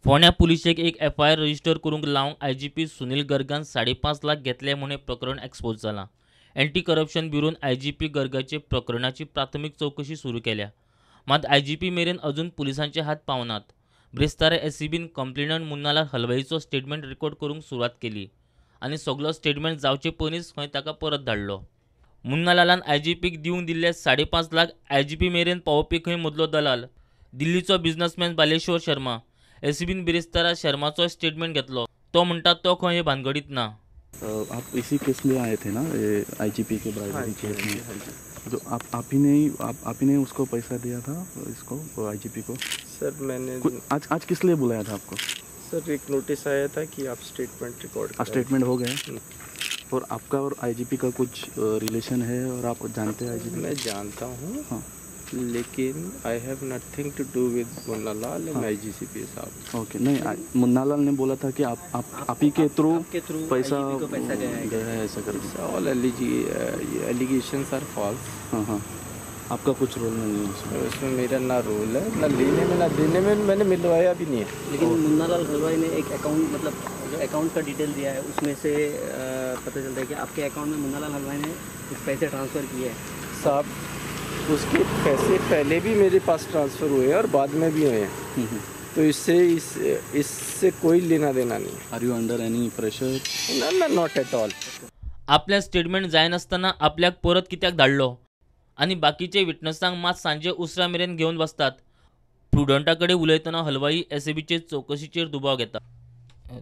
फोंड्या पुलिशेक एक FIR register करूंक लावंक IGP सुनील गर्गान 5.5 लाख घेतले म्हूण प्रकरण एक्सपोज जालां। एंटी करप्शन ब्युरोन IGP गर्गाचे प्रकरणाची प्राथमीक चौकशी सुरू केल्या, मात IGP मेरेन अजून पुलिसांचे हात पावनात। ब्रेस्तारा SCBन कंप्लेनंट मुन्नालाल हलवाईचो स्टेटमेंट रेकॉर्ड करूंक सुरवात केली आनी सगळो स्टेटमेंट जावचे पयलींच खंय ताका परत धाडलो। मुन्नालालान IGPक दिवंक दिल्ले 5.5 लाख IGP मेरेन पावोवपी खंय मदलो दलाल, दिल्लीचो बिझनेसमॅन बालेश्वर शर्मा। SCBन बिरेस्तारा शर्माचो स्टेटमेंट घेतलो, तो म्हणटा तो खंय हे भानगडीत ना। आप इसी केस में आए थे ना, IGP के ब्राइबरी केस में। तो आप ही ने उसको पैसा दिया था, इसको IGP को? सर मैंने आज किस लिए बुलाया था आपको? सर एक नोटिस आया था कि आप स्टेटमेंट रिकॉर्ड करें। स्टेटमेंट हो गया और आपका और IGP का कुछ रिलेशन है और आप जानते हैं IGP? मैं जानता हूँ, हाँ, लेकिन I have nothing to do with Munnalal and IGCP साहब। ओके, नहीं, मुन्नालाल ने बोला था कि आप ही के थ्रू पैसा गया है, ऐसा करके। All allegations are false. हाँ हाँ, आपका कुछ रोल नहीं है उसमें मेरा ना रोल है, ना लेने में ना देने में, मैंने मिलवाया भी नहीं है। लेकिन मुन्नालाल हलवाई ने एक अकाउंट, मतलब जो अकाउंट का डिटेल दिया है उसमें से पता चलता है कि आपके अकाउंट में मुन्नालाल हलवाई ने कुछ पैसे ट्रांसफ़र किए हैं। साहब उसके पैसे पहले भी मेरे पास ट्रांसफ़र हुए और बाद में भी हुए हैं, तो इससे कोई लेना देना नहीं। Are you under any pressure? ना, नॉट एट ऑल। आपल्या स्टेटमेंट जायनासतना आपल्याक परत कित्याक धाडलो आनी बाकीचे विटनसांक मात सांजे उसरा मेरेन घेवन बसतात। प्रुडंटाकडे उलयतना हलवाई SCBचे चौकशीचेर दुबाव घेता।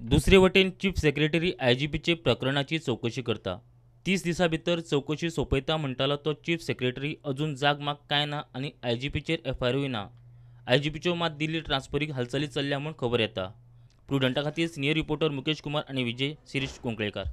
दुसरे वटेन चीफ सेक्रेटरी IGPचे प्रकरणाची चौकशी करता। 30 दिसां भितर चौकशी सोंपयता म्हणटालो तो चीफ सेक्रेटरी अजून जाग माग काय ना आनी IGPचेर FIRूय ना। IGPच्यो मात दिल्ली ट्रान्सफरीक हालचाली चल्ल्या म्हूण खबर येता। प्रुडंटा खातीर सिनियर रिपोर्टर मुकेश कुमार आनी विजय शिरीष कुंकळेकार।